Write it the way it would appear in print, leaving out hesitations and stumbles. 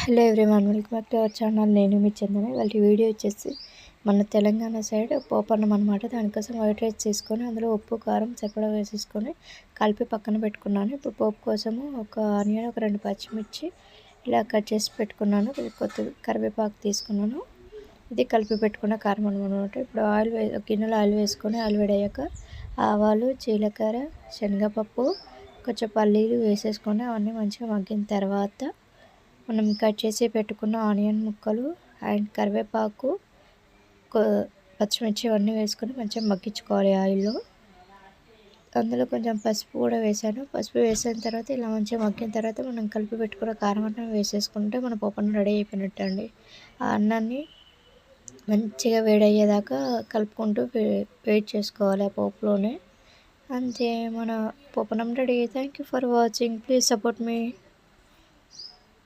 Hello everyone, welcome back to our channel. నేను మీ చందన. వాళ్ళ video వచ్చేసి మన తెలంగాణ సైడ్ పోపన్నం అనమాట. దానికోసం వైట్ రైస్ తీసుకొని అందులో ఉప్పు కారం సరిపడా వేసేసుకొని కలిపి పక్కన పెట్టుకున్నాను. ఇప్పుడు పోపు కోసము ఒక ఆనియన్, ఒక 2 పచ్చిమిర్చి ఇలా కట్ చేసి పెట్టుకున్నాను. కొత్త కరివేపాకు తీసుకున్నాను. ఇది కలిపి పెట్టుకున్న కారం అనమాట. ఇప్పుడు గిన్నెలో ఆయిల్ వేసుకొని ఆయిల్ వేడయ్యాక ఆవాలు, జీలకర్ర, శనగపప్పు, కొంచెం పల్లీలు వేసేసుకొని అవన్నీ మంచిగా మగ్గిన తర్వాత మనం కట్ చేసి పెట్టుకున్న ఆనియన్ ముక్కలు అండ్ కరివేపాకు, పచ్చిమిర్చి అవన్నీ వేసుకొని మంచిగా మగ్గించుకోవాలి ఆయిల్లో. అందులో కొంచెం పసుపు కూడా వేసాను. పసుపు వేసిన తర్వాత ఇలా మంచిగా మగ్గిన తర్వాత మనం కలిపి పెట్టుకున్న కారం అన్నం వేసేసుకుంటే మన పప్పు రెడీ అయిపోయినట్టు అండి. ఆ అన్నాన్ని మంచిగా వేడయ్యేదాకా కలుపుకుంటూ వెయిట్ చేసుకోవాలి ఆ పోపులోనే. అంతే, మన పప్పనం ready. Thank you for watching. Please support me.